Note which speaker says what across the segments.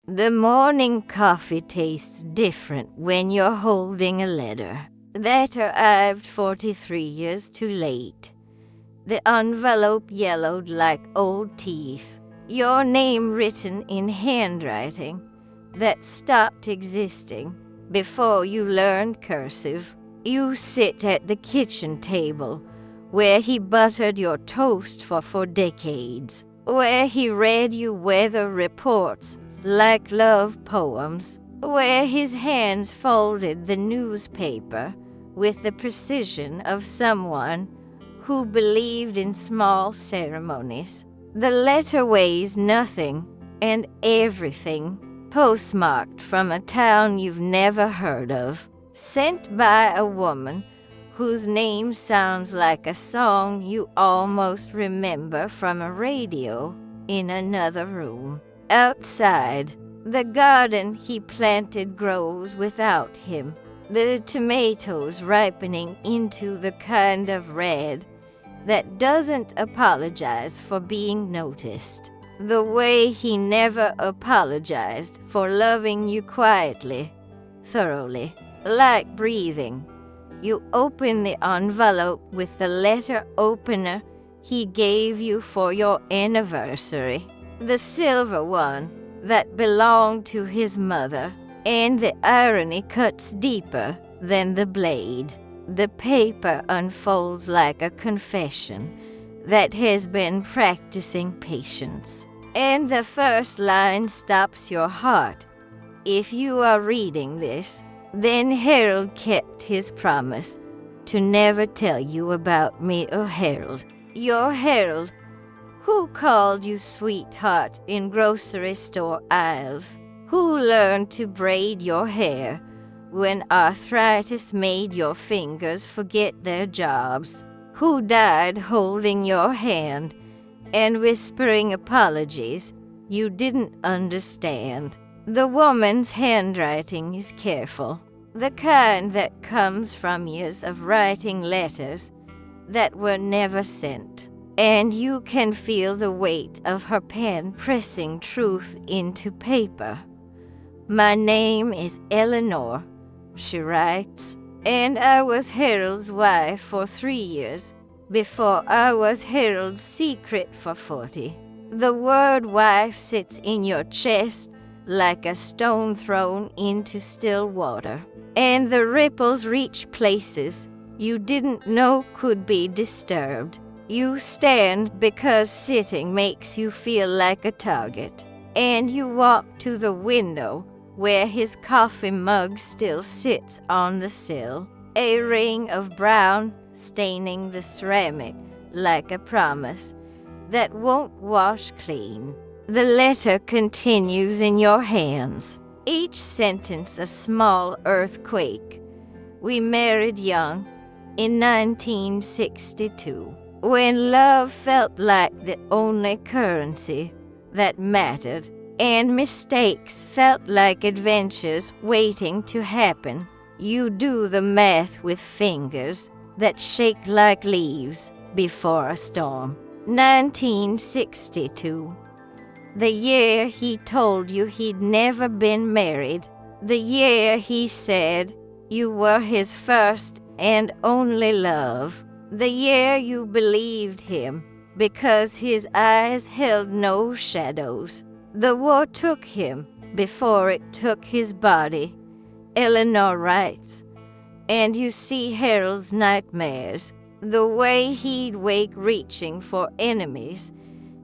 Speaker 1: The morning coffee tastes different when you're holding a letter that arrived 43 years too late. The envelope yellowed like old teeth. Your name written in handwriting that stopped existing before you learned cursive. You sit at the kitchen table where he buttered your toast for 4 decades, where he read you weather reports like love poems, where his hands folded the newspaper with the precision of someone who believed in small ceremonies. The letter weighs nothing and everything, postmarked from a town you've never heard of, sent by a woman whose name sounds like a song you almost remember from a radio in another room. Outside, the garden he planted grows without him, the tomatoes ripening into the kind of red that doesn't apologize for being noticed, the way he never apologized for loving you quietly, thoroughly, like breathing. You open the envelope with the letter opener he gave you for your anniversary, the silver one that belonged to his mother, and the irony cuts deeper than the blade. The paper unfolds like a confession that has been practicing patience, and the first line stops your heart. If you are reading this, then Harold kept his promise to never tell you about me or Harold. Your Harold, who called you sweetheart in grocery store aisles, who learned to braid your hair when arthritis made your fingers forget their jobs, who died holding your hand and whispering apologies you didn't understand. The woman's handwriting is careful, the kind that comes from years of writing letters that were never sent, and you can feel the weight of her pen pressing truth into paper. My name is Eleanor, she writes, and I was Harold's wife for 3 years before I was Harold's secret for 40. The word wife sits in your chest like a stone thrown into still water, and the ripples reach places you didn't know could be disturbed. You stand because sitting makes you feel like a target, and you walk to the window where his coffee mug still sits on the sill, a ring of brown staining the ceramic like a promise that won't wash clean. The letter continues in your hands, each sentence a small earthquake. We married young in 1962, when love felt like the only currency that mattered, and mistakes felt like adventures waiting to happen. You do the math with fingers that shake like leaves before a storm. 1962. The year he told you he'd never been married. The year he said you were his first and only love. The year you believed him because his eyes held no shadows. The war took him before it took his body, Eleanor writes, and you see Harold's nightmares, the way he'd wake reaching for enemies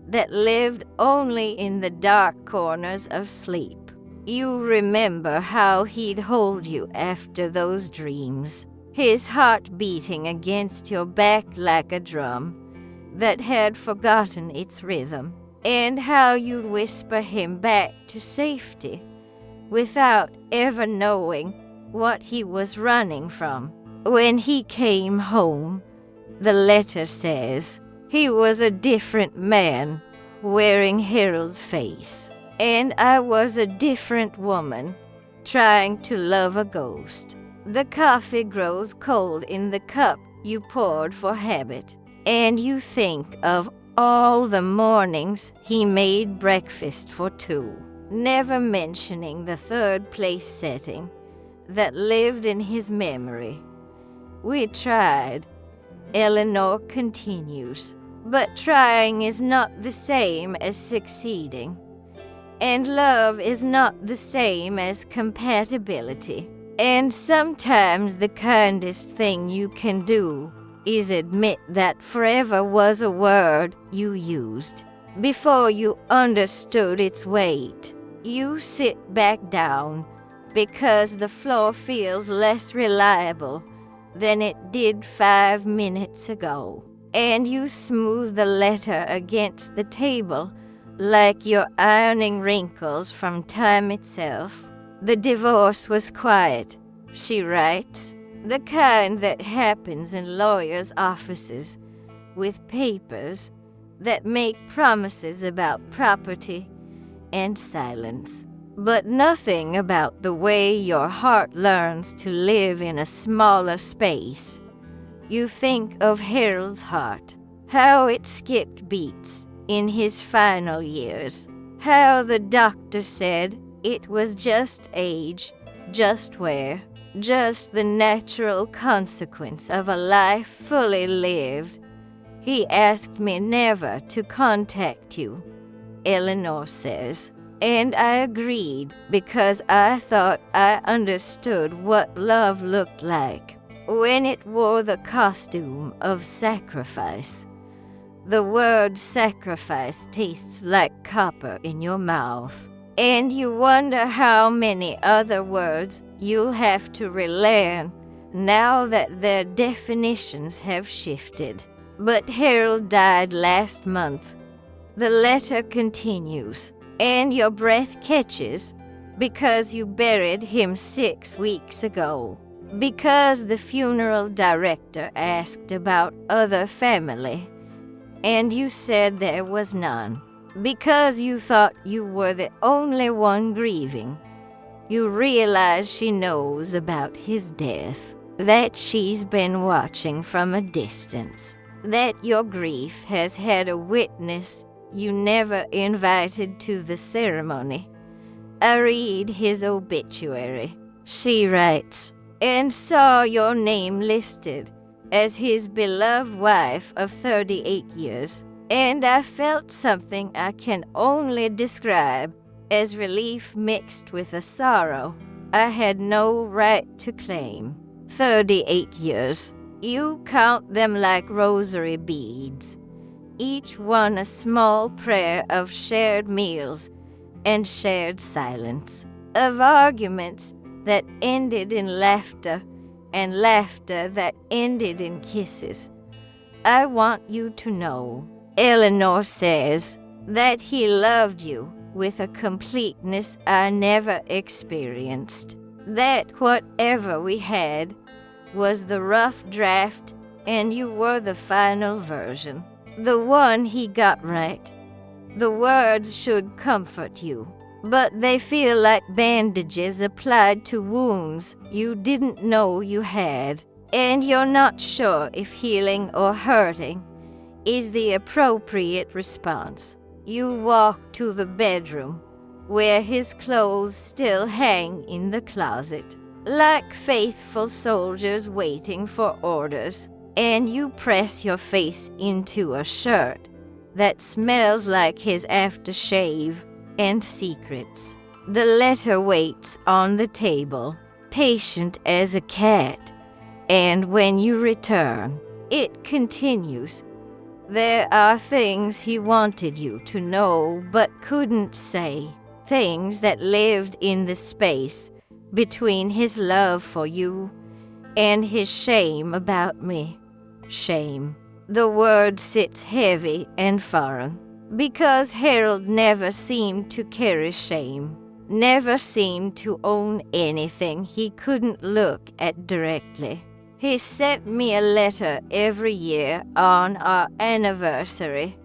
Speaker 1: that lived only in the dark corners of sleep. You remember how he'd hold you after those dreams, his heart beating against your back like a drum that had forgotten its rhythm, and how you'd whisper him back to safety without ever knowing what he was running from. When he came home, the letter says, he was a different man wearing Harold's face, and I was a different woman trying to love a ghost. The coffee grows cold in the cup you poured for habit, and you think of all the mornings he made breakfast for 2. never mentioning the third-place setting that lived in his memory. We tried, Eleanor continues, but trying is not the same as succeeding, and love is not the same as compatibility. And sometimes the kindest thing you can do is admit that forever was a word you used before you understood its weight. You sit back down because the floor feels less reliable than it did 5 minutes ago, and you smooth the letter against the table like you're ironing wrinkles from time itself. The divorce was quiet, she writes, the kind that happens in lawyers' offices with papers that make promises about property and silence, but nothing about the way your heart learns to live in a smaller space. You think of Harold's heart, how it skipped beats in his final years, how the doctor said it was just age, just wear, just the natural consequence of a life fully lived. He asked me never to contact you, Eleanor says, and I agreed because I thought I understood what love looked like when it wore the costume of sacrifice. The word sacrifice tastes like copper in your mouth, and you wonder how many other words you'll have to relearn now that their definitions have shifted. But Harold died last month. The letter continues, and your breath catches because you buried him 6 weeks ago, because the funeral director asked about other family, and you said there was none, because you thought you were the only one grieving. You realize she knows about his death, that she's been watching from a distance, that your grief has had a witness you never invited to the ceremony. I read his obituary, she writes, and saw your name listed as his beloved wife of 38 years, and I felt something I can only describe as relief mixed with a sorrow I had no right to claim. 38 years. You count them like rosary beads, each one a small prayer of shared meals and shared silence, of arguments that ended in laughter and laughter that ended in kisses. I want you to know, Eleanor says, that he loved you with a completeness I never experienced, that whatever we had was the rough draft and you were the final version, the one he got right. The words should comfort you, but they feel like bandages applied to wounds you didn't know you had, and you're not sure if healing or hurting is the appropriate response. You walk to the bedroom, where his clothes still hang in the closet, like faithful soldiers waiting for orders, and you press your face into a shirt that smells like his aftershave and secrets. The letter waits on the table, patient as a cat, and when you return, it continues. There are things he wanted you to know but couldn't say, things that lived in the space between his love for you and his shame about me. Shame. The word sits heavy and foreign, because Harold never seemed to carry shame, never seemed to own anything he couldn't look at directly. He sent me a letter every year on our anniversary,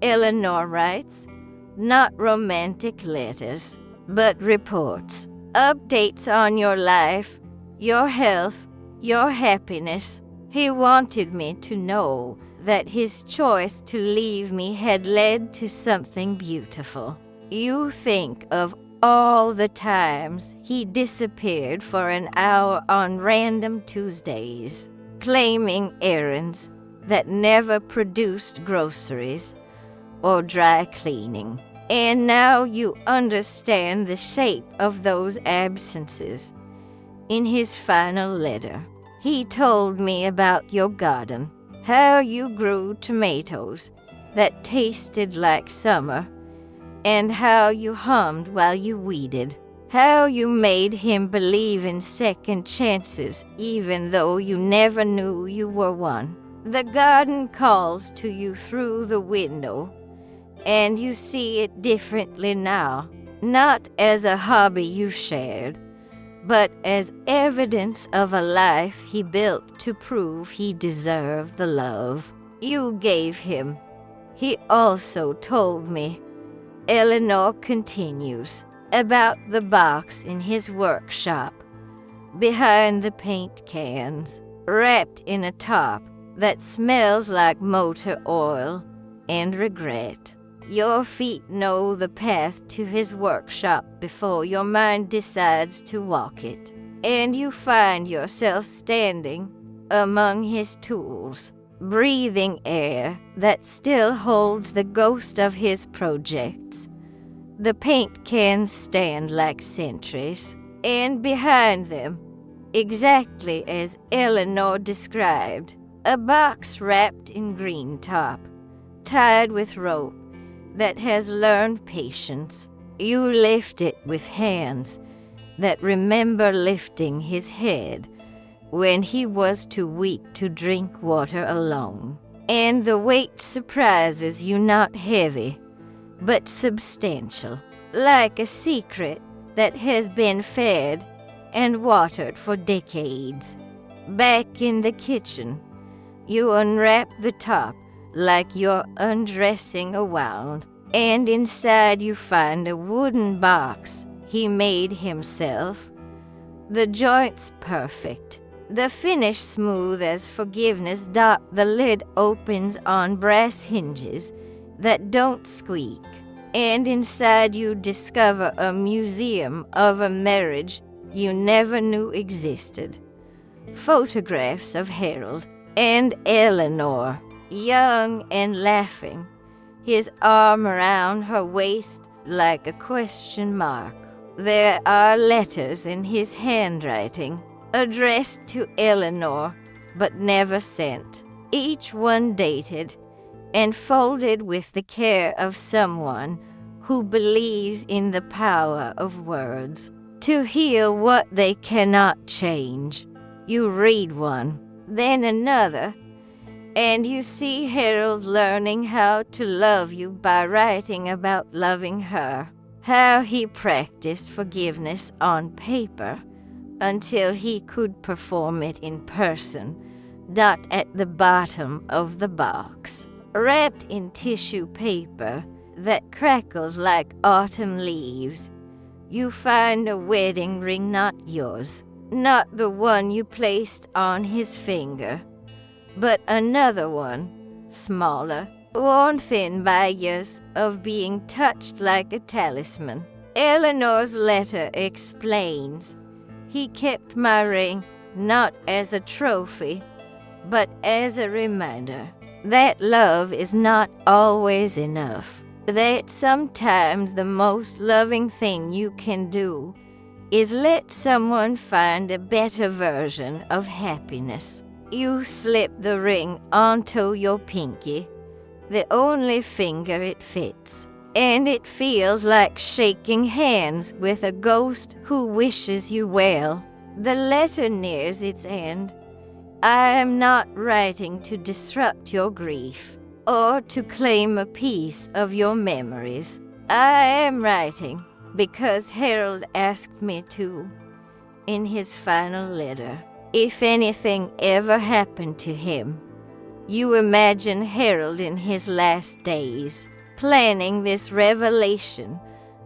Speaker 1: Eleanor writes, not romantic letters, but reports, updates on your life, your health, your happiness. He wanted me to know that his choice to leave me had led to something beautiful. You think of all the times he disappeared for an hour on random Tuesdays, claiming errands that never produced groceries or dry cleaning. And now you understand the shape of those absences. In his final letter, he told me about your garden, how you grew tomatoes that tasted like summer, and how you hummed while you weeded, how you made him believe in second chances even though you never knew you were one. The garden calls to you through the window, and you see it differently now, not as a hobby you shared, but as evidence of a life he built to prove he deserved the love you gave him. He also told me, Eleanor continues, about the box in his workshop, behind the paint cans, wrapped in a top that smells like motor oil and regret. Your feet know the path to his workshop before your mind decides to walk it, and you find yourself standing among his tools, breathing air that still holds the ghost of his projects. The paint cans stand like sentries, and behind them, exactly as Eleanor described, a box wrapped in green top, tied with rope, that has learned patience. You lift it with hands that remember lifting his head when he was too weak to drink water alone. And the weight surprises you not heavy, but substantial, like a secret that has been fed and watered for decades. Back in the kitchen, you unwrap the top like you're undressing a wound, and inside you find a wooden box he made himself. The joints perfect, the finish smooth as forgiveness. The lid opens on brass hinges that don't squeak, and inside you discover a museum of a marriage you never knew existed. Photographs of Harold and Eleanor, young and laughing, his arm around her waist like a question mark. There are letters in his handwriting, addressed to Eleanor but never sent, each one dated and folded with the care of someone who believes in the power of words to heal what they cannot change. You read one, then another, and you see Harold learning how to love you by writing about loving her, how he practiced forgiveness on paper until he could perform it in person, not at the bottom of the box, wrapped in tissue paper that crackles like autumn leaves. You find a wedding ring not yours, not the one you placed on his finger, but another one, smaller, worn thin by years of being touched like a talisman. Eleanor's letter explains, he kept my ring not as a trophy, but as a reminder that love is not always enough, that sometimes the most loving thing you can do is let someone find a better version of happiness. You slip the ring onto your pinky, the only finger it fits, and it feels like shaking hands with a ghost who wishes you well. The letter nears its end. I am not writing to disrupt your grief or to claim a piece of your memories. I am writing because Harold asked me to, in his final letter. If anything ever happened to him, you imagine Harold in his last days, planning this revelation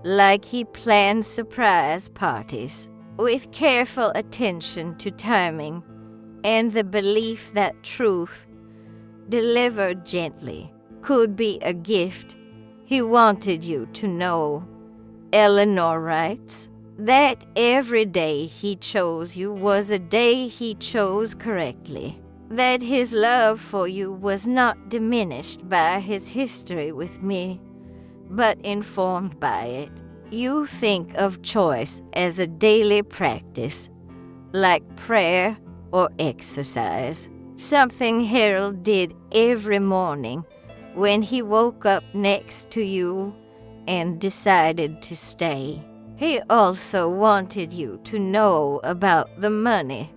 Speaker 1: like he planned surprise parties, with careful attention to timing and the belief that truth, delivered gently, could be a gift. He wanted you to know Eleanor writes, that every day he chose you was a day he chose correctly. That his love for you was not diminished by his history with me, but informed by it. You think of choice as a daily practice, like prayer or exercise, something Harold did every morning when he woke up next to you and decided to stay. He also wanted you to know about the money.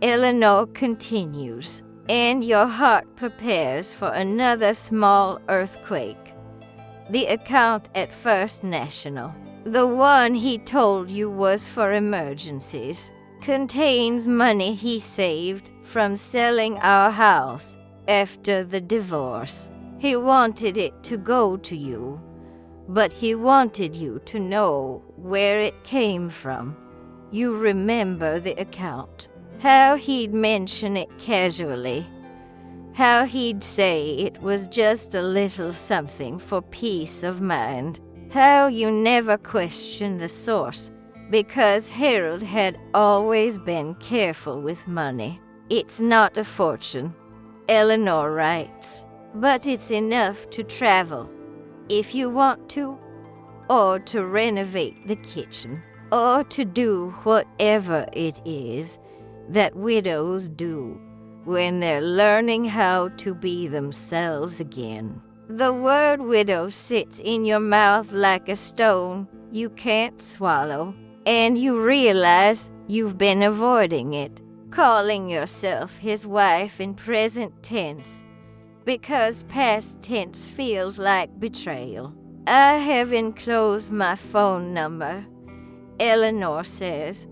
Speaker 1: Eleanor continues, and your heart prepares for another small earthquake. The account at First National, the one he told you was for emergencies, contains money he saved from selling our house after the divorce. He wanted it to go to you, but he wanted you to know where it came from. You remember the account, how he'd mention it casually, how he'd say it was just a little something for peace of mind, how you never questioned the source because Harold had always been careful with money. It's not a fortune, Eleanor writes, but it's enough to travel if you want to, or to renovate the kitchen, or to do whatever it is that widows do when they're learning how to be themselves again. The word widow sits in your mouth like a stone you can't swallow, and you realize you've been avoiding it, calling yourself his wife in present tense, because past tense feels like betrayal. I have enclosed my phone number, Eleanor says,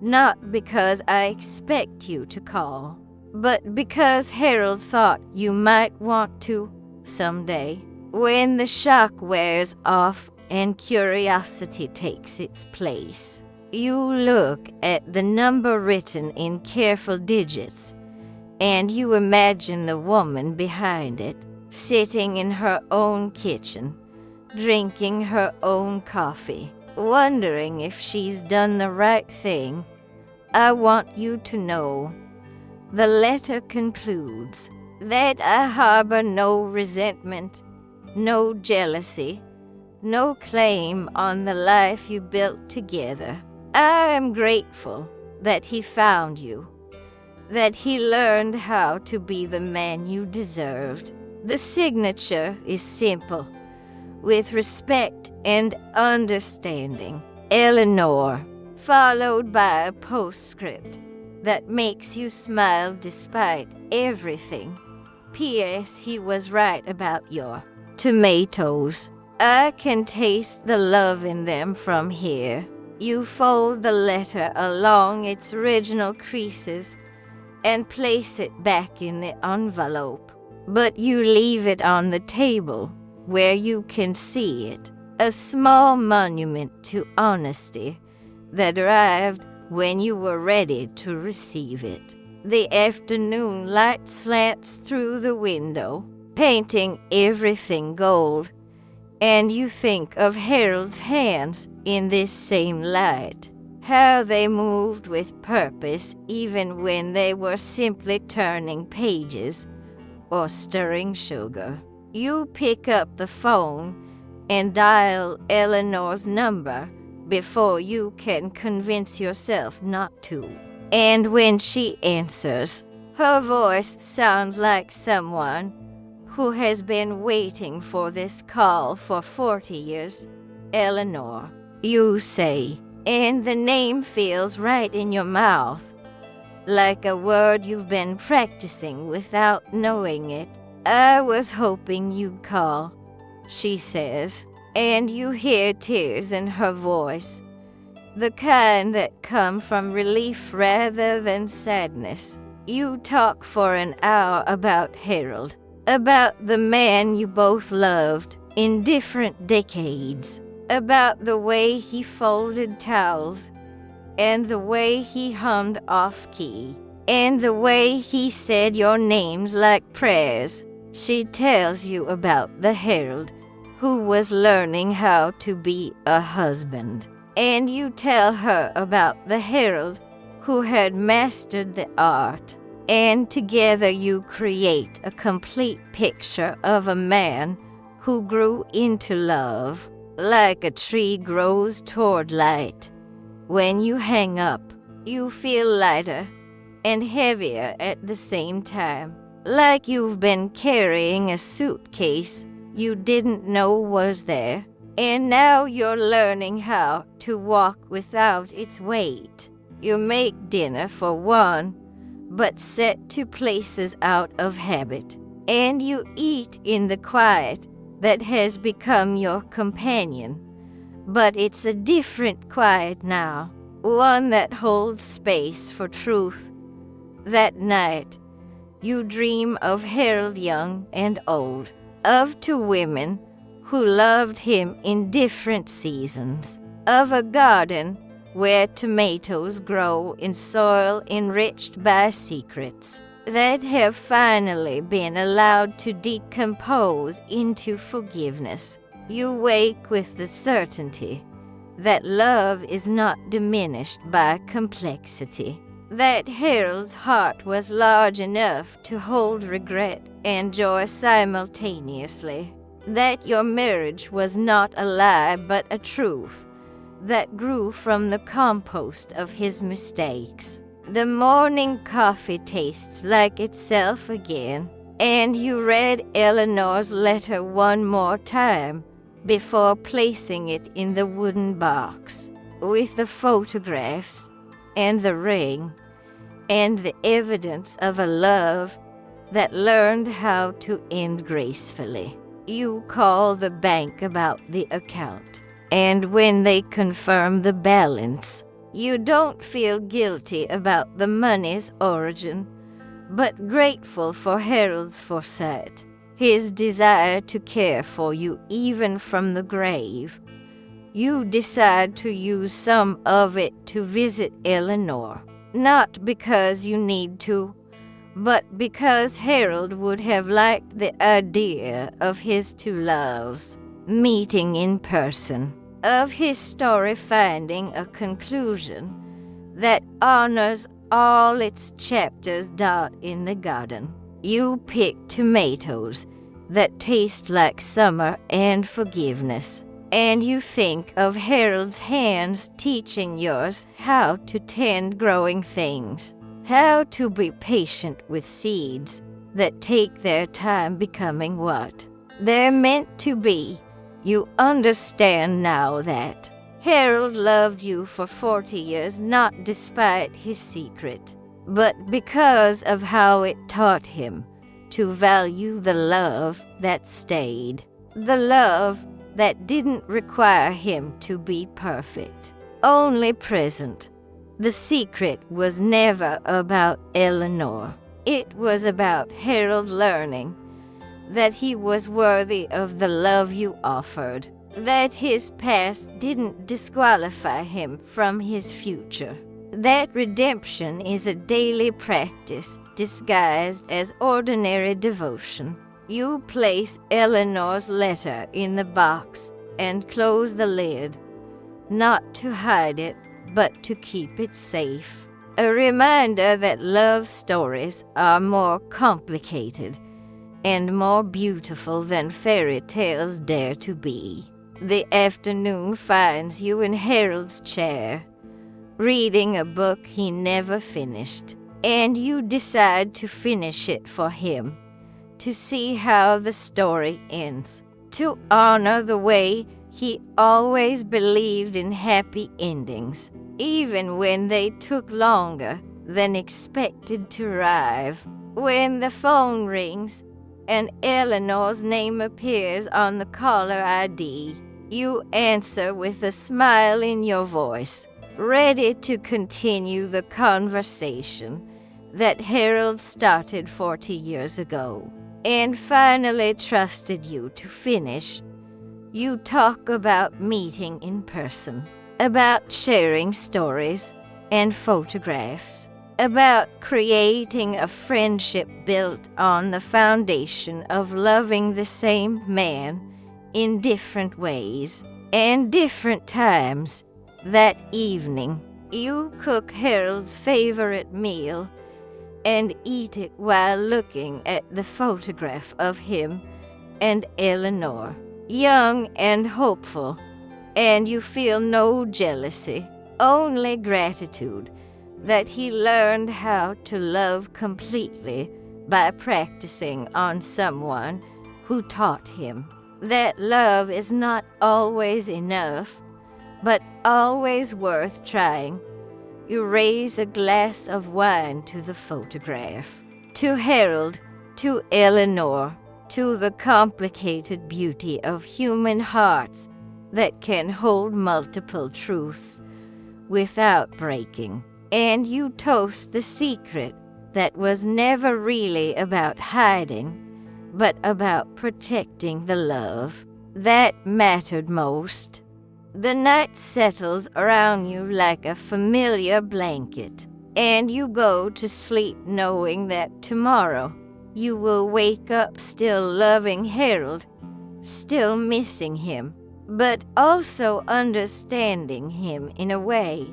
Speaker 1: not because I expect you to call, but because Harold thought you might want to someday, when the shock wears off and curiosity takes its place. You look at the number written in careful digits, and you imagine the woman behind it, sitting in her own kitchen, drinking her own coffee, wondering if she's done the right thing. I want you to know, the letter concludes, that I harbor no resentment, no jealousy, no claim on the life you built together. I am grateful that he found you, that he learned how to be the man you deserved. The signature is simple, with respect and understanding, Eleanor, followed by a postscript that makes you smile despite everything. P.S. He was right about your tomatoes. I can taste the love in them from here. You fold the letter along its original creases and place it back in the envelope, but you leave it on the table where you can see it, a small monument to honesty that arrived when you were ready to receive it. The afternoon light slants through the window, painting everything gold, and you think of Harold's hands in this same light, how they moved with purpose even when they were simply turning pages or stirring sugar. You pick up the phone and dial Eleanor's number before you can convince yourself not to. And when she answers, her voice sounds like someone who has been waiting for this call for 40 years. Eleanor, you say, and the name feels right in your mouth, like a word you've been practicing without knowing it. I was hoping you'd call, she says, and you hear tears in her voice, the kind that come from relief rather than sadness. You talk for an hour about Harold, about the man you both loved in different decades, about the way he folded towels, and the way he hummed off-key, and the way he said your names like prayers. She tells you about the Harold who was learning how to be a husband. And you tell her about the herald who had mastered the art. And together you create a complete picture of a man who grew into love, like a tree grows toward light. When you hang up, you feel lighter and heavier at the same time, like you've been carrying a suitcase you didn't know was there, and now you're learning how to walk without its weight. You make dinner for one, but set two places out of habit, and you eat in the quiet that has become your companion. But it's a different quiet now, one that holds space for truth. That night, you dream of Harold young and old, of two women who loved him in different seasons, of a garden where tomatoes grow in soil enriched by secrets that have finally been allowed to decompose into forgiveness. You wake with the certainty that love is not diminished by complexity, that Harold's heart was large enough to hold regret and joy simultaneously, that your marriage was not a lie but a truth that grew from the compost of his mistakes. The morning coffee tastes like itself again, and you read Eleanor's letter one more time before placing it in the wooden box, with the photographs and the ring and the evidence of a love that learned how to end gracefully. You call the bank about the account, and when they confirm the balance, you don't feel guilty about the money's origin, but grateful for Harold's foresight, his desire to care for you even from the grave. You decide to use some of it to visit Eleanor, not because you need to, but because Harold would have liked the idea of his two loves meeting in person, of his story finding a conclusion that honors all its chapters dot in the garden. You pick tomatoes that taste like summer and forgiveness, and you think of Harold's hands teaching yours how to tend growing things, how to be patient with seeds that take their time becoming what they're meant to be. You understand now that Harold loved you for 40 years not despite his secret, but because of how it taught him to value the love that stayed, the love that didn't require him to be perfect, only present. The secret was never about Eleanor. It was about Harold learning that he was worthy of the love you offered, that his past didn't disqualify him from his future, that redemption is a daily practice disguised as ordinary devotion. You place Eleanor's letter in the box and close the lid, not to hide it, but to keep it safe. A reminder that love stories are more complicated and more beautiful than fairy tales dare to be. The afternoon finds you in Harold's chair, reading a book he never finished, and you decide to finish it for him, to see how the story ends, to honor the way he always believed in happy endings, even when they took longer than expected to arrive. When the phone rings and Eleanor's name appears on the caller ID, you answer with a smile in your voice, ready to continue the conversation that Harold started 40 years ago and finally trusted you to finish. You talk about meeting in person, about sharing stories and photographs, about creating a friendship built on the foundation of loving the same man in different ways and different times. That evening, you cook Harold's favorite meal and eat it while looking at the photograph of him and Eleanor, young and hopeful, and you feel no jealousy, only gratitude that he learned how to love completely by practicing on someone who taught him that love is not always enough, but always worth trying. You raise a glass of wine to the photograph, to Harold, to Eleanor, to the complicated beauty of human hearts that can hold multiple truths without breaking. And you toast the secret that was never really about hiding, but about protecting the love that mattered most. The night settles around you like a familiar blanket, and you go to sleep knowing that tomorrow you will wake up still loving Harold, still missing him, but also understanding him in a way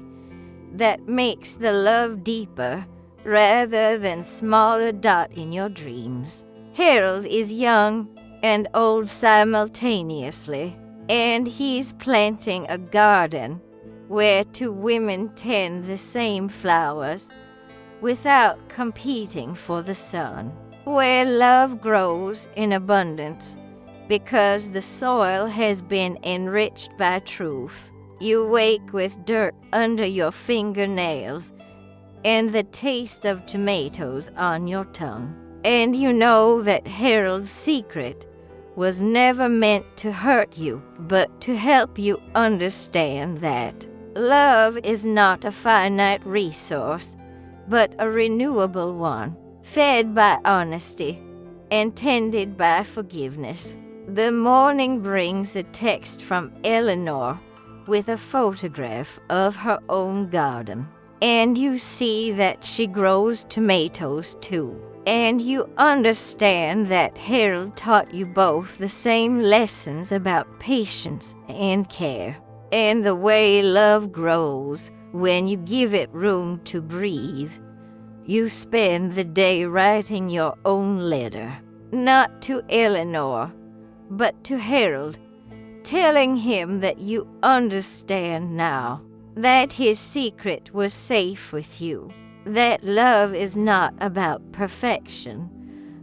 Speaker 1: that makes the love deeper rather than smaller dot in your dreams. Harold is young and old simultaneously, and he's planting a garden where two women tend the same flowers without competing for the sun, where love grows in abundance because the soil has been enriched by truth. You wake with dirt under your fingernails and the taste of tomatoes on your tongue. And you know that Harold's secret was never meant to hurt you, but to help you understand that love is not a finite resource, but a renewable one, fed by honesty and tended by forgiveness. The morning brings a text from Eleanor with a photograph of her own garden, and you see that she grows tomatoes too. And you understand that Harold taught you both the same lessons about patience and care, and the way love grows when you give it room to breathe. You spend the day writing your own letter, not to Eleanor, but to Harold, telling him that you understand now, that his secret was safe with you, that love is not about perfection,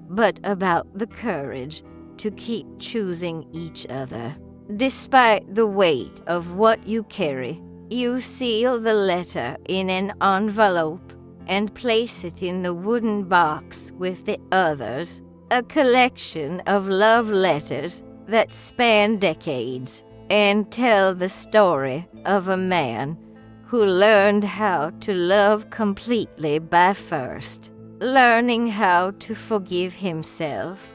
Speaker 1: but about the courage to keep choosing each other. Despite the weight of what you carry, you seal the letter in an envelope and place it in the wooden box with the others, a collection of love letters that span decades and tell the story of a man who learned how to love completely by first learning how to forgive himself.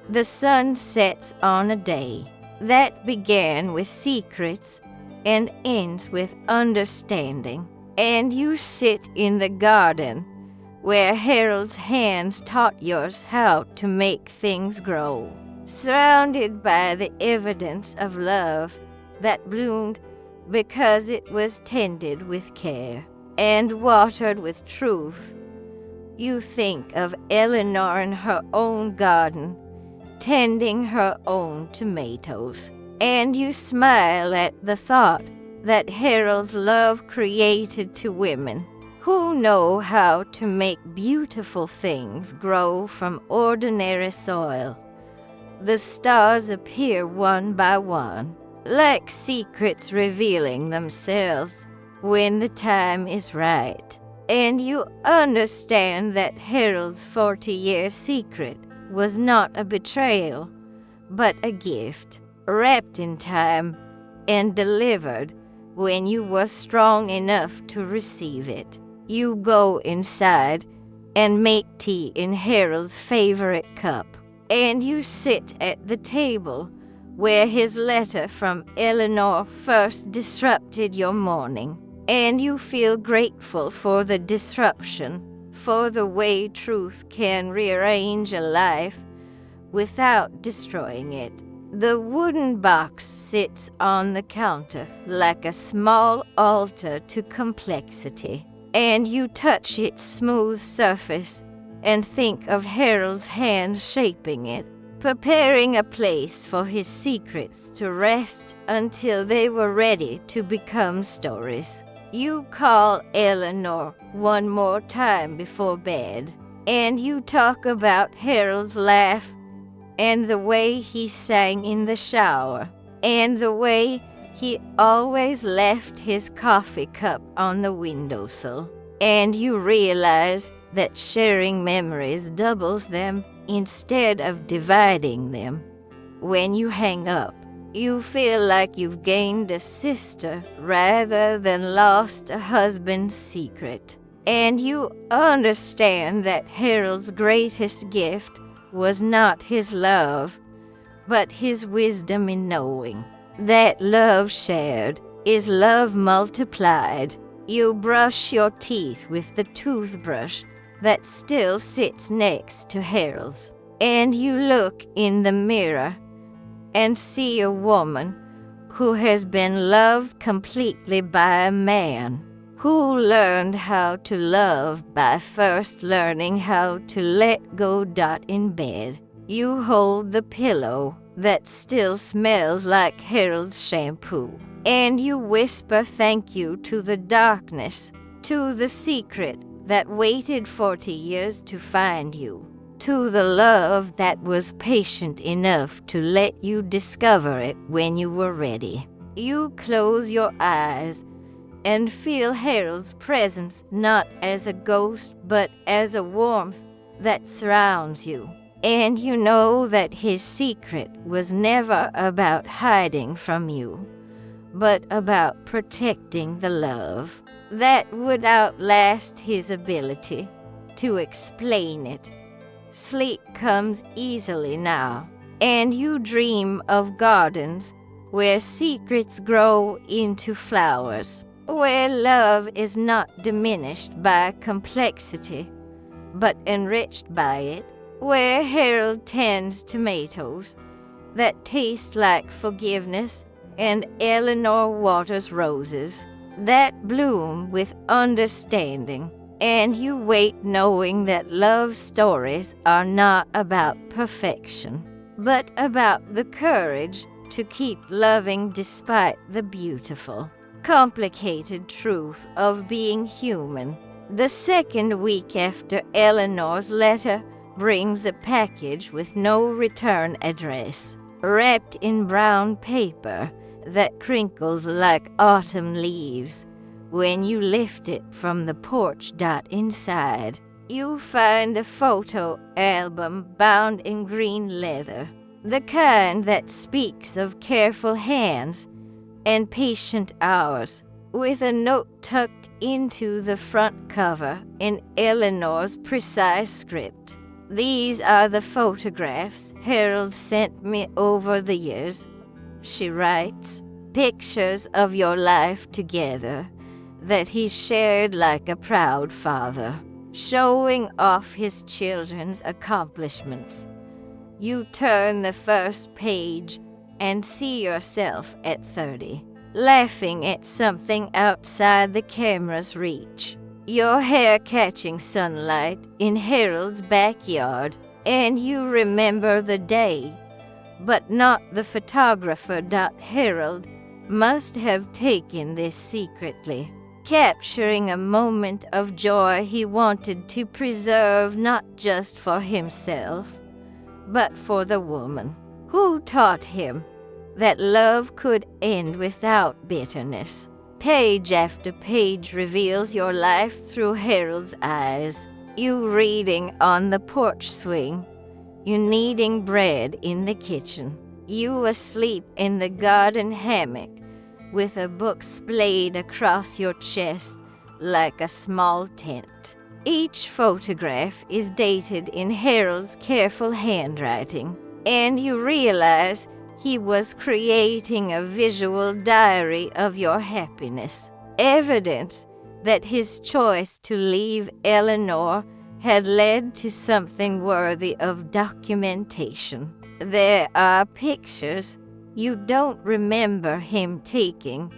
Speaker 1: The sun sets on a day that began with secrets and ends with understanding, and you sit in the garden where Harold's hands taught yours how to make things grow, surrounded by the evidence of love that bloomed because it was tended with care and watered with truth. You think of Eleanor in her own garden, tending her own tomatoes, and you smile at the thought that Harold's love created two women who know how to make beautiful things grow from ordinary soil. The stars appear one by one, like secrets revealing themselves when the time is right. And you understand that Harold's 40-year secret was not a betrayal, but a gift, wrapped in time and delivered when you were strong enough to receive it. You go inside and make tea in Harold's favorite cup, and you sit at the table where his letter from Eleanor first disrupted your morning, and you feel grateful for the disruption, for the way truth can rearrange a life without destroying it. The wooden box sits on the counter like a small altar to complexity, and you touch its smooth surface and think of Harold's hands shaping it, preparing a place for his secrets to rest until they were ready to become stories. You call Eleanor one more time before bed, and you talk about Harold's laugh and the way he sang in the shower, and the way he always left his coffee cup on the windowsill. And you realize that sharing memories doubles them instead of dividing them. When you hang up, you feel like you've gained a sister rather than lost a husband's secret. And you understand that Harold's greatest gift was not his love, but his wisdom in knowing that love shared is love multiplied. You brush your teeth with the toothbrush that still sits next to Harold's, and you look in the mirror and see a woman who has been loved completely by a man, who learned how to love by first learning how to let go. In bed, you hold the pillow that still smells like Harold's shampoo, and you whisper thank you to the darkness, to the secret that waited 40 years to find you, to the love that was patient enough to let you discover it when you were ready. You close your eyes and feel Harold's presence not as a ghost but as a warmth that surrounds you. And you know that his secret was never about hiding from you, but about protecting the love that would outlast his ability to explain it. Sleep comes easily now, and you dream of gardens where secrets grow into flowers, where love is not diminished by complexity, but enriched by it, where Harold tends tomatoes that taste like forgiveness, and Eleanor waters roses that bloom with understanding. And you wait knowing that love stories are not about perfection, but about the courage to keep loving despite the beautiful, complicated truth of being human. The second week after Eleanor's letter brings a package with no return address, wrapped in brown paper that crinkles like autumn leaves. When you lift it from the porch. Inside, you find a photo album bound in green leather, the kind that speaks of careful hands and patient hours, with a note tucked into the front cover in Eleanor's precise script. These are the photographs Harold sent me over the years, she writes, pictures of your life together that he shared like a proud father, showing off his children's accomplishments. You turn the first page and see yourself at 30, laughing at something outside the camera's reach, your hair catching sunlight in Harold's backyard, and you remember the day, but not the photographer. Harold must have taken this secretly, capturing a moment of joy he wanted to preserve not just for himself, but for the woman who taught him that love could end without bitterness. Page after page reveals your life through Harold's eyes. You reading on the porch swing, you kneading bread in the kitchen, you asleep in the garden hammock with a book splayed across your chest like a small tent. Each photograph is dated in Harold's careful handwriting, and you realize he was creating a visual diary of your happiness, evidence that his choice to leave Eleanor had led to something worthy of documentation. There are pictures you don't remember him taking.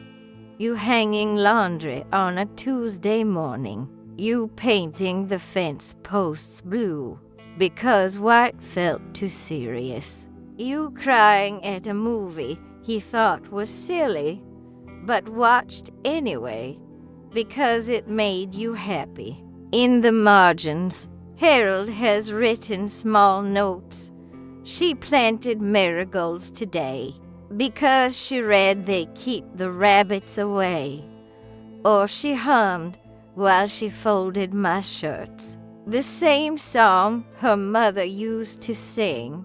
Speaker 1: You hanging laundry on a Tuesday morning. You painting the fence posts blue because white felt too serious. You crying at a movie he thought was silly, but watched anyway because it made you happy. In the margins, Harold has written small notes. She planted marigolds today because she read they keep the rabbits away. Or she hummed while she folded my shirts. The same song her mother used to sing.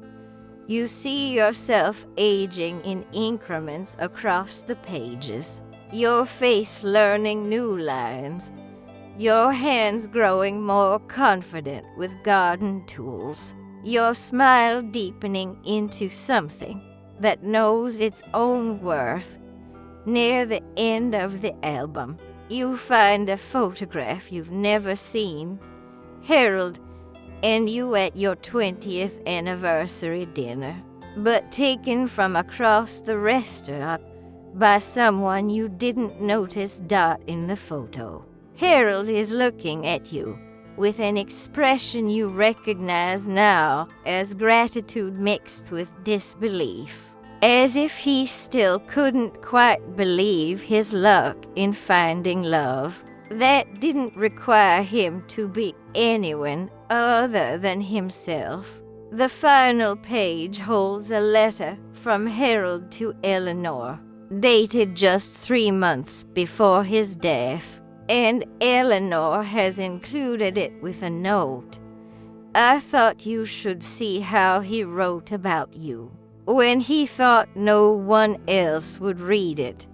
Speaker 1: You see yourself aging in increments across the pages. Your face learning new lines. Your hands growing more confident with garden tools. Your smile deepening into something that knows its own worth. Near the end of the album, you find a photograph you've never seen. Harold and you at your 20th anniversary dinner, but taken from across the restaurant by someone you didn't notice dot in the photo. Harold is looking at you with an expression you recognize now as gratitude mixed with disbelief, as if he still couldn't quite believe his luck in finding love. That didn't require him to be anyone other than himself. The final page holds a letter from Harold to Eleanor, dated just 3 months before his death, and Eleanor has included it with a note. I thought you should see how he wrote about you. When he thought no one else would read it,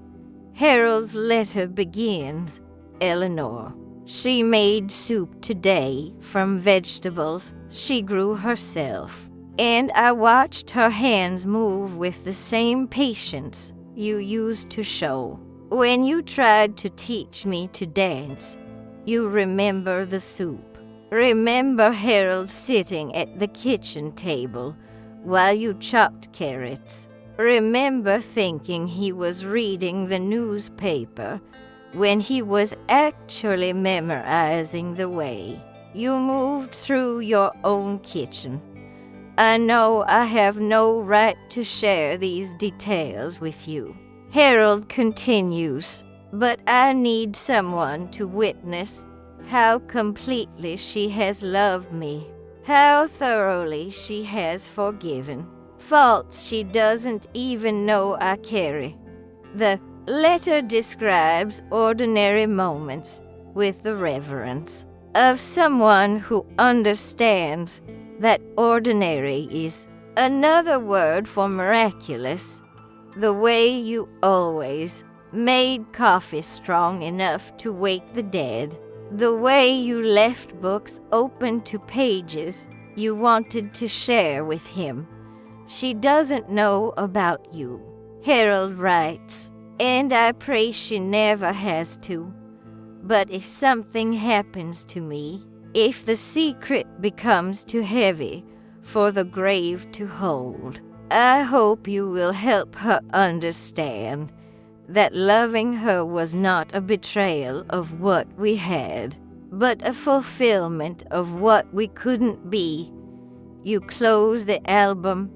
Speaker 1: Harold's letter begins, Eleanor. She made soup today from vegetables she grew herself, and I watched her hands move with the same patience you used to show. When you tried to teach me to dance, you remember the soup. Remember Harold sitting at the kitchen table while you chopped carrots. Remember thinking he was reading the newspaper when he was actually memorizing the way you moved through your own kitchen. I know I have no right to share these details with you. Harold continues, but I need someone to witness how completely she has loved me, how thoroughly she has forgiven faults she doesn't even know I carry. The letter describes ordinary moments with the reverence of someone who understands that ordinary is another word for miraculous. The way you always made coffee strong enough to wake the dead. The way you left books open to pages you wanted to share with him. She doesn't know about you, Harold writes, and I pray she never has to. But if something happens to me, if the secret becomes too heavy for the grave to hold, I hope you will help her understand that loving her was not a betrayal of what we had, but a fulfillment of what we couldn't be. You close the album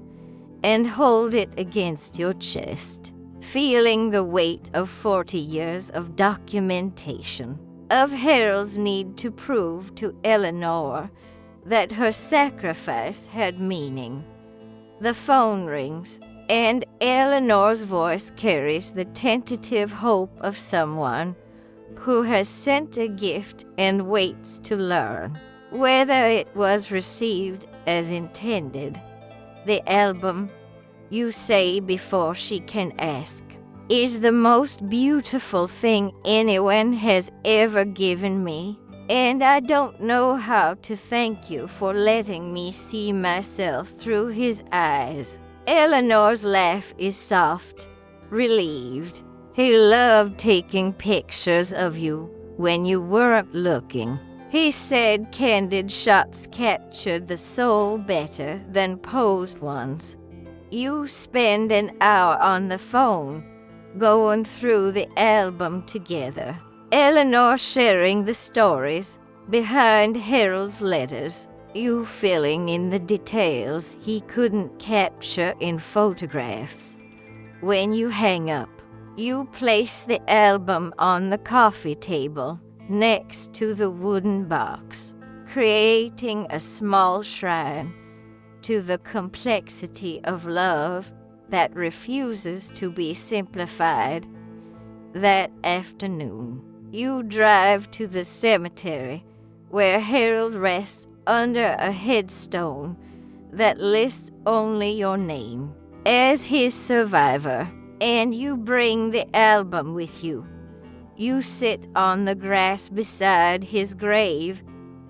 Speaker 1: and hold it against your chest, feeling the weight of 40 years of documentation, of Harold's need to prove to Eleanor that her sacrifice had meaning. The phone rings, and Eleanor's voice carries the tentative hope of someone who has sent a gift and waits to learn whether it was received as intended. The album, you say before she can ask, is the most beautiful thing anyone has ever given me, and I don't know how to thank you for letting me see myself through his eyes. Eleanor's laugh is soft, relieved. He loved taking pictures of you when you weren't looking. He said candid shots captured the soul better than posed ones. You spend an hour on the phone, going through the album together. Eleanor sharing the stories behind Harold's letters. You filling in the details he couldn't capture in photographs. When you hang up, you place the album on the coffee table next to the wooden box, creating a small shrine to the complexity of love that refuses to be simplified. That afternoon, you drive to the cemetery where Harold rests under a headstone that lists only your name as his survivor, and you bring the album with you. You sit on the grass beside his grave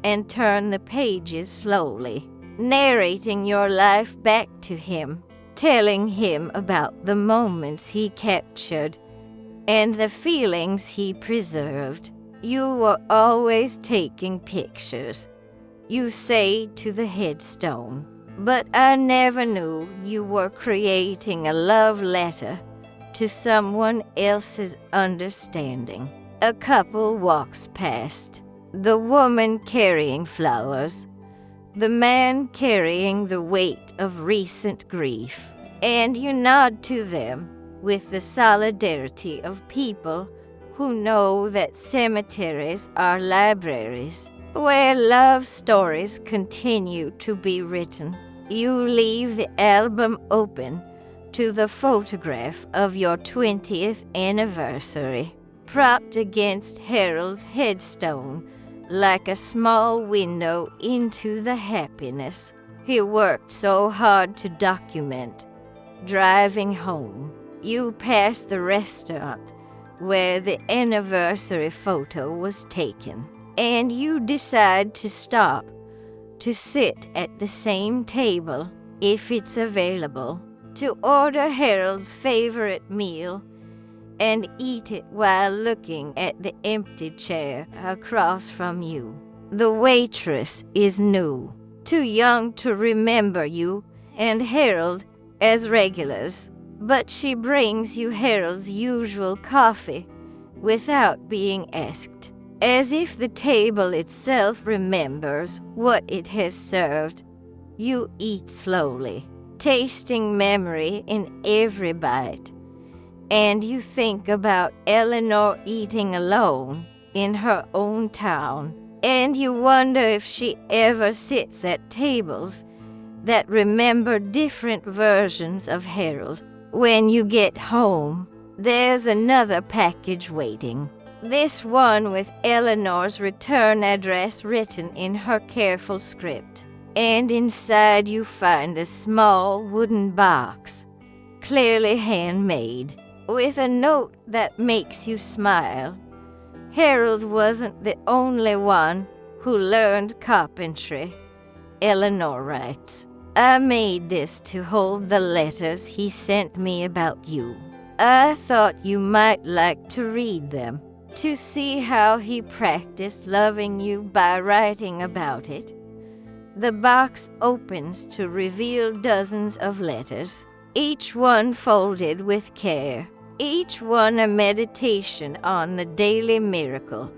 Speaker 1: and turn the pages slowly, narrating your life back to him, telling him about the moments he captured and the feelings he preserved. You were always taking pictures, you say to the headstone, but I never knew you were creating a love letter to someone else's understanding. A couple walks past, the woman carrying flowers, the man carrying the weight of recent grief, and you nod to them with the solidarity of people who know that cemeteries are libraries where love stories continue to be written. You leave the album open to the photograph of your 20th anniversary, propped against Harold's headstone like a small window into the happiness he worked so hard to document. Driving home, you pass the restaurant where the anniversary photo was taken, and you decide to stop to sit at the same table if it's available, to order Harold's favorite meal and eat it while looking at the empty chair across from you. The waitress is new, too young to remember you and Harold as regulars, but she brings you Harold's usual coffee without being asked, as if the table itself remembers what it has served. You eat slowly, tasting memory in every bite, and you think about Eleanor eating alone in her own town, and you wonder if she ever sits at tables that remember different versions of Harold. When you get home, there's another package waiting. This one with Eleanor's return address written in her careful script. And inside you find a small wooden box, clearly handmade, with a note that makes you smile. Harold wasn't the only one who learned carpentry. Eleanor writes, I made this to hold the letters he sent me about you. I thought you might like to read them, to see how he practiced loving you by writing about it. The box opens to reveal dozens of letters, each one folded with care, each one a meditation on the daily miracle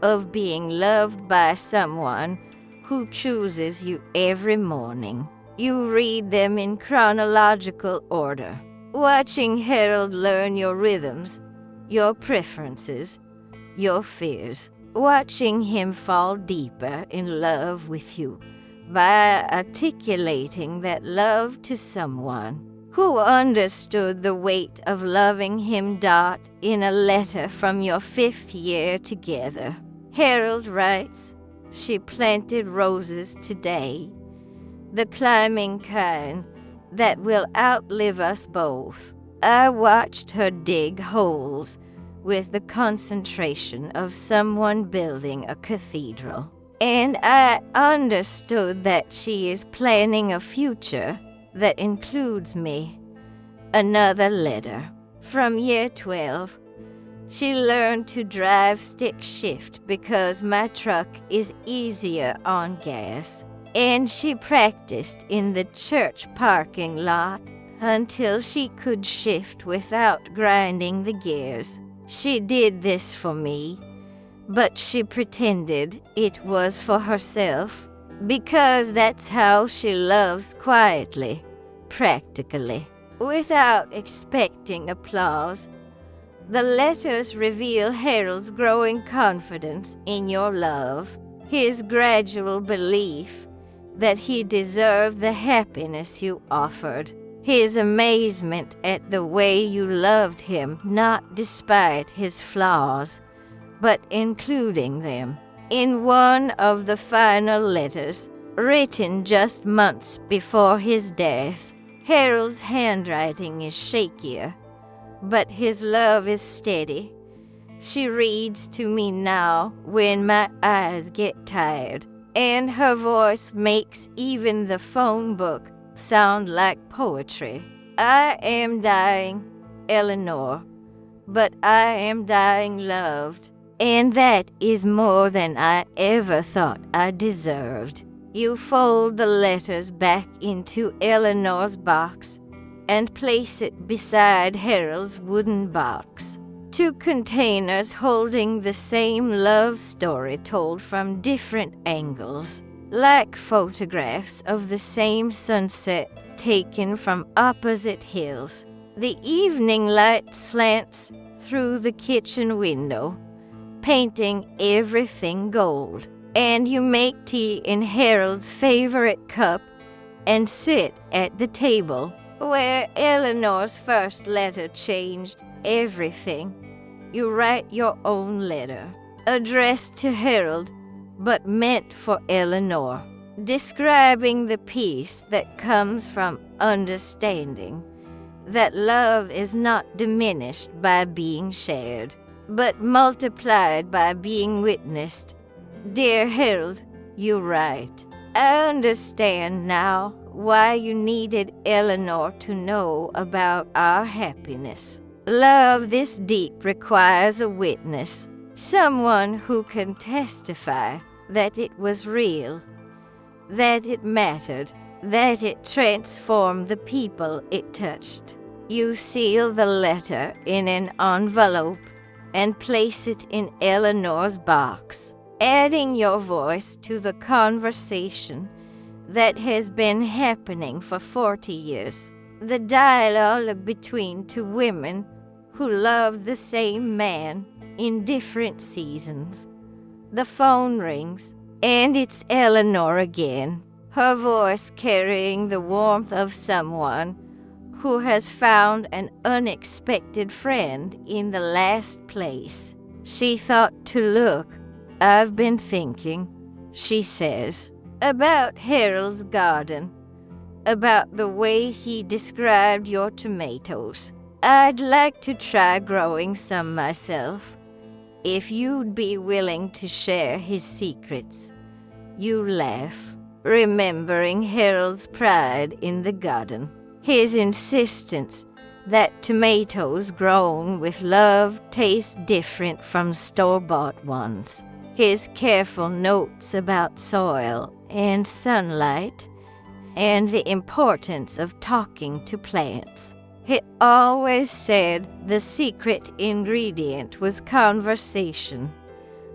Speaker 1: of being loved by someone who chooses you every morning. You read them in chronological order, watching Harold learn your rhythms, your preferences, your fears, watching him fall deeper in love with you by articulating that love to someone who understood the weight of loving him. In a letter from your 5th year together, Harold writes, she planted roses today, the climbing kind that will outlive us both. I watched her dig holes with the concentration of someone building a cathedral, and I understood that she is planning a future that includes me. Another letter. From year 12, she learned to drive stick shift because my truck is easier on gas, and she practiced in the church parking lot until she could shift without grinding the gears. She did this for me, but she pretended it was for herself, because that's how she loves, quietly, practically, without expecting applause. The letters reveal Harold's growing confidence in your love, his gradual belief that he deserved the happiness you offered, his amazement at the way you loved him, not despite his flaws, but including them. In one of the final letters, written just months before his death, Harold's handwriting is shakier, but his love is steady. She reads to me now when my eyes get tired, and her voice makes even the phone book sound like poetry. I am dying, Eleanor, but I am dying loved, and that is more than I ever thought I deserved. You fold the letters back into Eleanor's box and place it beside Harold's wooden box. Two containers holding the same love story told from different angles, like photographs of the same sunset taken from opposite hills. The evening light slants through the kitchen window, painting everything gold, and you make tea in Harold's favorite cup and sit at the table where Eleanor's first letter changed everything. You write your own letter, addressed to Harold, but meant for Eleanor, describing the peace that comes from understanding that love is not diminished by being shared, but multiplied by being witnessed. Dear Harold, you write, I understand now why you needed Eleanor to know about our happiness. Love this deep requires a witness, someone who can testify that it was real, that it mattered, that it transformed the people it touched. You seal the letter in an envelope and place it in Eleanor's box, adding your voice to the conversation that has been happening for 40 years. The dialogue between two women who loved the same man in different seasons. The phone rings, and it's Eleanor again, her voice carrying the warmth of someone who has found an unexpected friend in the last place. She thought to look. I've been thinking, she says, about Harold's garden, about the way he described your tomatoes. I'd like to try growing some myself, if you'd be willing to share his secrets. You laugh, remembering Harold's pride in the garden, his insistence that tomatoes grown with love taste different from store-bought ones, his careful notes about soil and sunlight, and the importance of talking to plants. He always said the secret ingredient was conversation.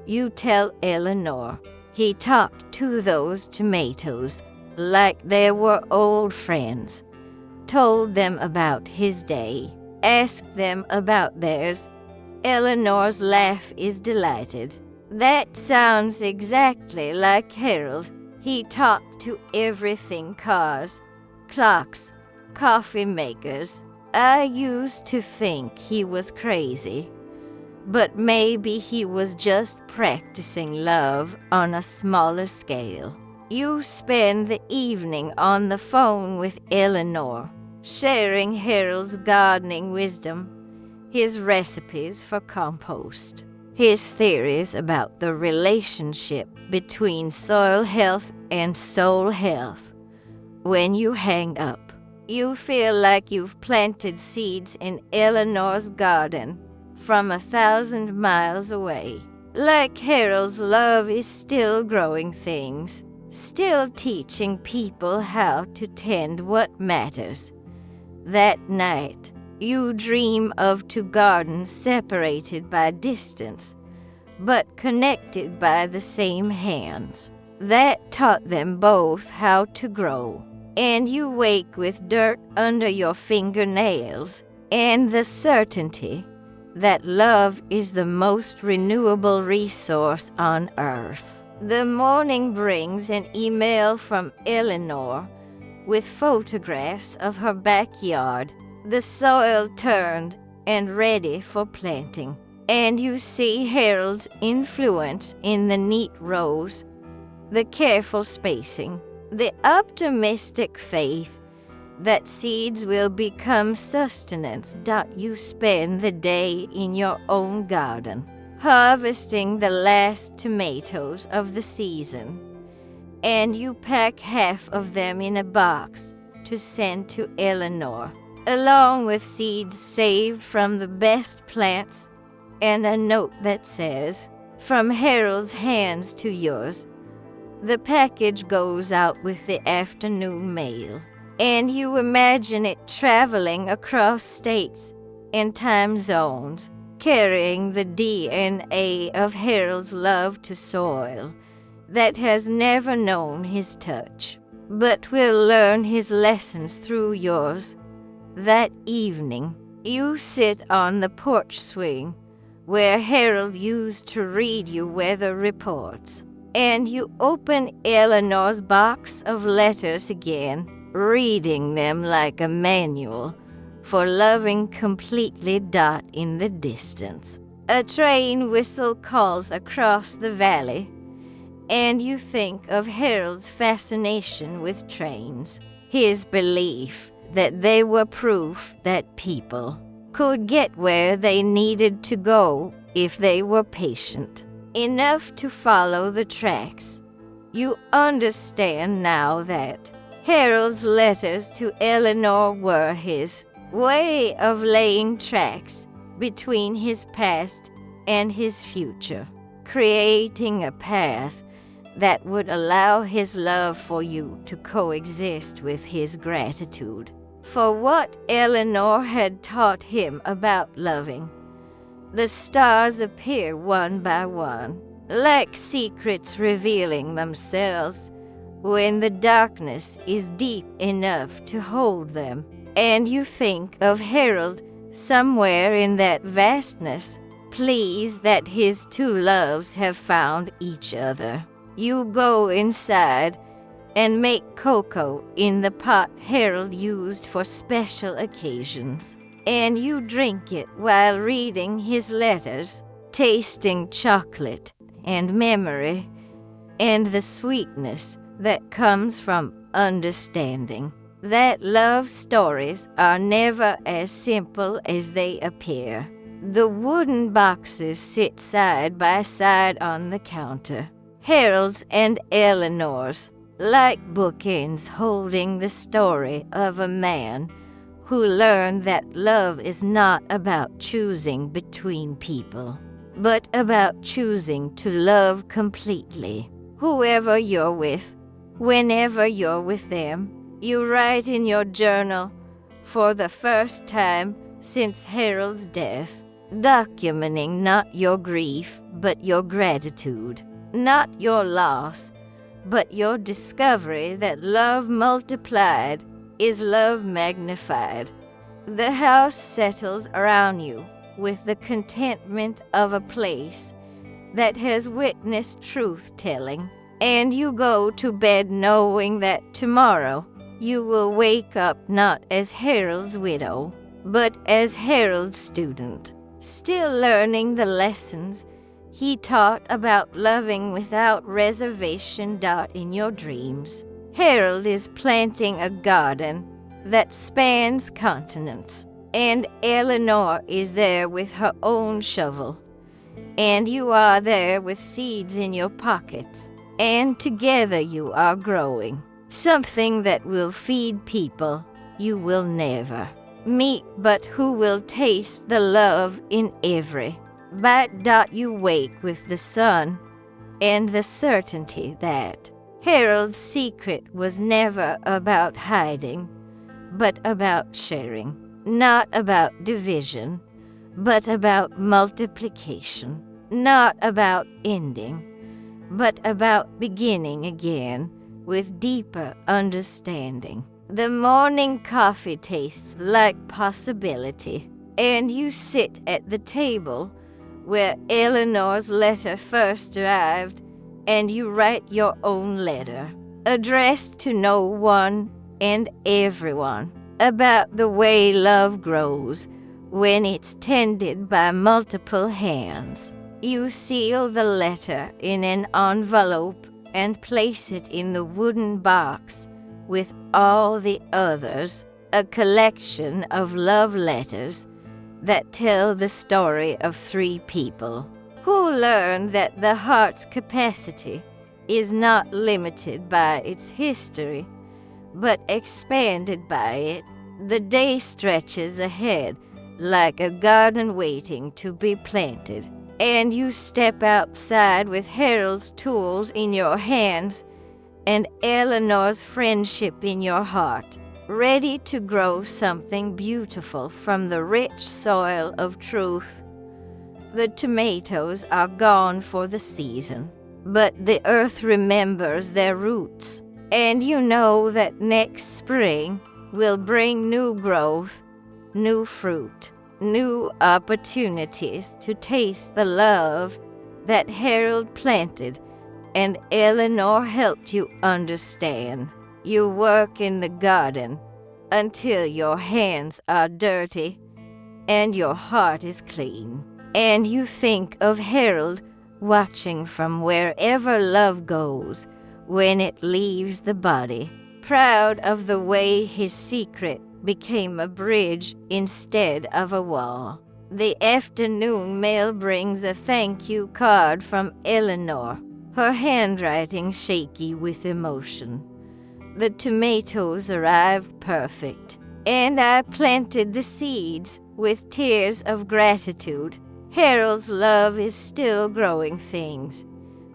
Speaker 1: You tell Eleanor. He talked to those tomatoes like they were old friends, told them about his day, asked them about theirs. Eleanor's laugh is delighted. That sounds exactly like Harold. He talked to everything cars, clocks, coffee makers. I used to think he was crazy, but maybe he was just practicing love on a smaller scale. You spend the evening on the phone with Eleanor, sharing Harold's gardening wisdom, his recipes for compost, his theories about the relationship between soil health and soul health. When you hang up, you feel like you've planted seeds in Eleanor's garden from 1,000 miles away. Like Harold's love is still growing things, still teaching people how to tend what matters, That night, you dream of two gardens separated by distance, but connected by the same hands. That taught them both how to grow. And you wake with dirt under your fingernails and the certainty that love is the most renewable resource on earth. The morning brings an email from Eleanor with photographs of her backyard, the soil turned and ready for planting. And you see Harold's influence in the neat rows, the careful spacing, the optimistic faith that seeds will become sustenance. You spend the day in your own garden, harvesting the last tomatoes of the season, and you pack half of them in a box to send to Eleanor, along with seeds saved from the best plants and a note that says, "From Harold's hands to yours." The package goes out with the afternoon mail, and you imagine it traveling across states and time zones, carrying the DNA of Harold's love to soil that has never known his touch, but will learn his lessons through yours. That evening, you sit on the porch swing where Harold used to read you weather reports, and you open Eleanor's box of letters again, reading them like a manual for loving completely. In the distance, a train whistle calls across the valley, and you think of Harold's fascination with trains, his belief that they were proof that people could get where they needed to go if they were patient enough to follow the tracks. You understand now that Harold's letters to Eleanor were his way of laying tracks between his past and his future, creating a path that would allow his love for you to coexist with his gratitude for what Eleanor had taught him about loving. The stars appear one by one, like secrets revealing themselves when the darkness is deep enough to hold them, and you think of Harold somewhere in that vastness, pleased that his two loves have found each other. You go inside and make cocoa in the pot Harold used for special occasions, and you drink it while reading his letters, tasting chocolate and memory and the sweetness that comes from understanding that love stories are never as simple as they appear. The wooden boxes sit side by side on the counter, Harold's and Eleanor's, like bookends holding the story of a man who learned that love is not about choosing between people, but about choosing to love completely, whoever you're with, whenever you're with them. You write in your journal, for the first time since Harold's death, documenting not your grief, but your gratitude, not your loss, but your discovery that love multiplied is love magnified. The house settles around you with the contentment of a place that has witnessed truth-telling, and you go to bed knowing that tomorrow you will wake up not as Harold's widow, but as Harold's student, still learning the lessons he taught about loving without reservation. In your dreams, Harold is planting a garden that spans continents, and Eleanor is there with her own shovel, and you are there with seeds in your pockets, and together you are growing something that will feed people you will never meet, but who will taste the love in every bite. You wake with the sun and the certainty that Harold's secret was never about hiding, but about sharing. Not about division, but about multiplication. Not about ending, but about beginning again with deeper understanding. The morning coffee tastes like possibility, and you sit at the table where Eleanor's letter first arrived, and you write your own letter, addressed to no one and everyone, about the way love grows when it's tended by multiple hands. You seal the letter in an envelope and place it in the wooden box with all the others, a collection of love letters that tell the story of 3 people who learn that the heart's capacity is not limited by its history, but expanded by it. The day stretches ahead like a garden waiting to be planted, and you step outside with Harold's tools in your hands and Eleanor's friendship in your heart, ready to grow something beautiful from the rich soil of truth. The tomatoes are gone for the season, but the earth remembers their roots, and you know that next spring will bring new growth, new fruit, new opportunities to taste the love that Harold planted and Eleanor helped you understand. You work in the garden until your hands are dirty and your heart is clean, and you think of Harold watching from wherever love goes when it leaves the body, proud of the way his secret became a bridge instead of a wall. The afternoon mail brings a thank you card from Eleanor, her handwriting shaky with emotion. The tomatoes arrived perfect, and I planted the seeds with tears of gratitude. Harold's love is still growing things,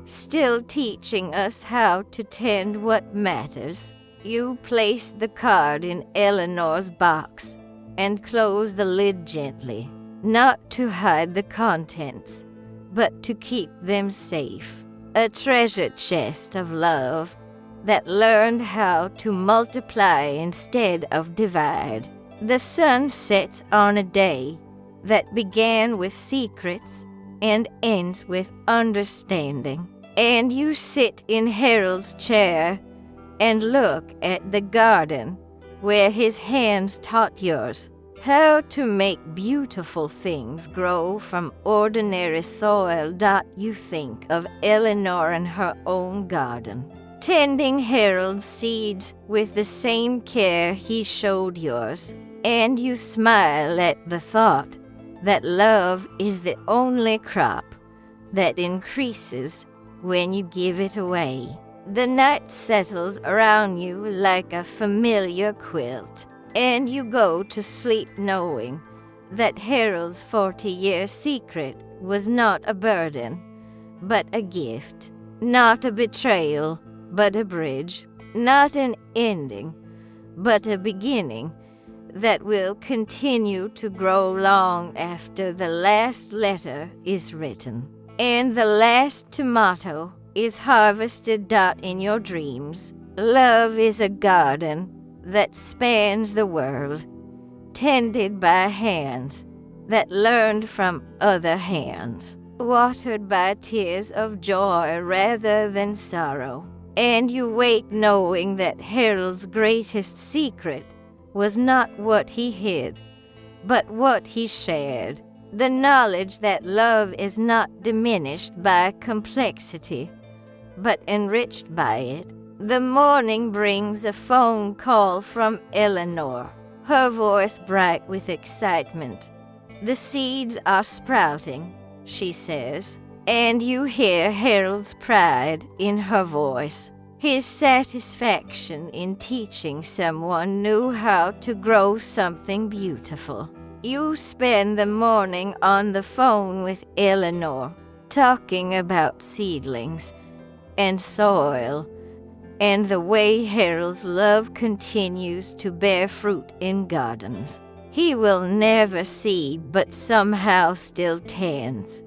Speaker 1: still teaching us how to tend what matters. You place the card in Eleanor's box and close the lid gently, not to hide the contents, but to keep them safe. A treasure chest of love that learned how to multiply instead of divide. The sun sets on a day that began with secrets and ends with understanding, and you sit in Harold's chair and look at the garden where his hands taught yours how to make beautiful things grow from ordinary soil. You think of Eleanor and her own garden, tending Harold's seeds with the same care he showed yours, and you smile at the thought that love is the only crop that increases when you give it away. The night settles around you like a familiar quilt, and you go to sleep knowing that Harold's 40-year secret was not a burden, but a gift, not a betrayal, but a bridge, not an ending, but a beginning that will continue to grow long after the last letter is written, and the last tomato is harvested. In your dreams, love is a garden that spans the world, tended by hands that learned from other hands, watered by tears of joy rather than sorrow. And you wake knowing that Harold's greatest secret was not what he hid, but what he shared. The knowledge that love is not diminished by complexity, but enriched by it. The morning brings a phone call from Eleanor, her voice bright with excitement. The seeds are sprouting, she says, and you hear Harold's pride in her voice, his satisfaction in teaching someone new how to grow something beautiful. You spend the morning on the phone with Eleanor, talking about seedlings and soil and the way Harold's love continues to bear fruit in gardens he will never see but somehow still tends.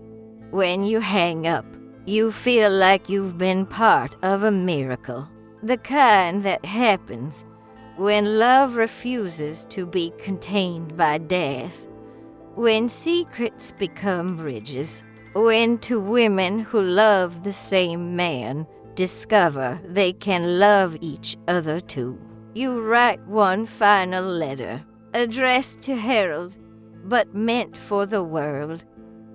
Speaker 1: When you hang up, you feel like you've been part of a miracle, the kind that happens when love refuses to be contained by death, when secrets become bridges, when two women who love the same man discover they can love each other too. You write one final letter, addressed to Harold, but meant for the world.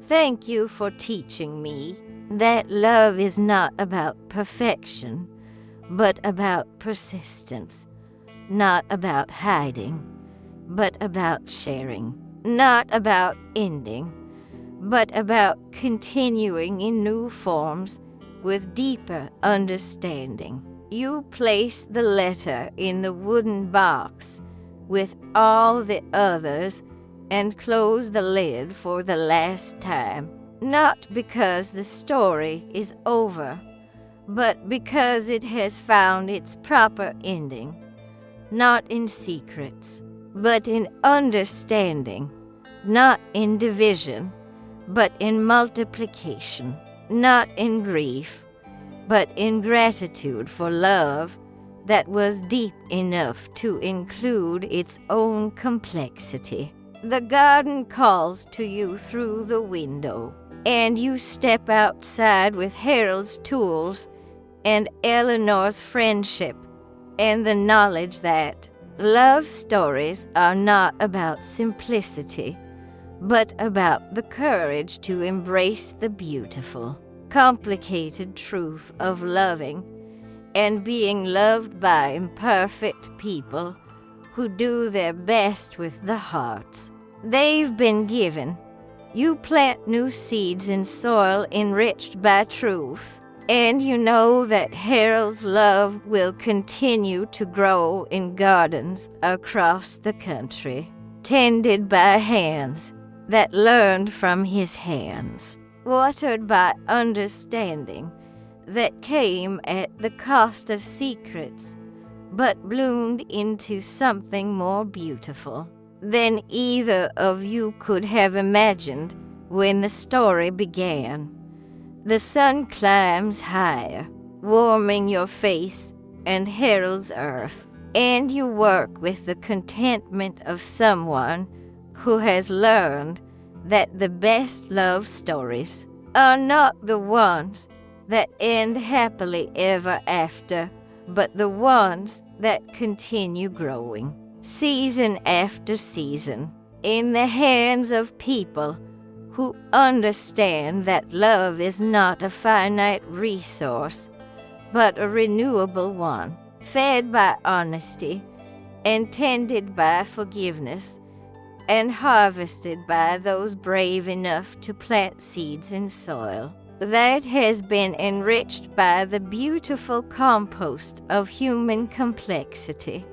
Speaker 1: Thank you for teaching me that love is not about perfection, but about persistence, not about hiding, but about sharing, not about ending, but about continuing in new forms with deeper understanding. You place the letter in the wooden box with all the others and close the lid for the last time, not because the story is over, but because it has found its proper ending, not in secrets, but in understanding, not in division, but in multiplication, not in grief, but in gratitude for love that was deep enough to include its own complexity. The garden calls to you through the window, and you step outside with Harold's tools and Eleanor's friendship and the knowledge that love stories are not about simplicity, but about the courage to embrace the beautiful, complicated truth of loving and being loved by imperfect people who do their best with the hearts they've been given. You plant new seeds in soil enriched by truth, and you know that Harold's love will continue to grow in gardens across the country, tended by hands that learned from his hands, watered by understanding that came at the cost of secrets, but bloomed into something more beautiful than either of you could have imagined when the story began. The sun climbs higher, warming your face and Harold's earth, and you work with the contentment of someone who has learned that the best love stories are not the ones that end happily ever after, but the ones that continue growing, season after season, in the hands of people who understand that love is not a finite resource, but a renewable one, fed by honesty and tended by forgiveness, and harvested by those brave enough to plant seeds in soil that has been enriched by the beautiful compost of human complexity.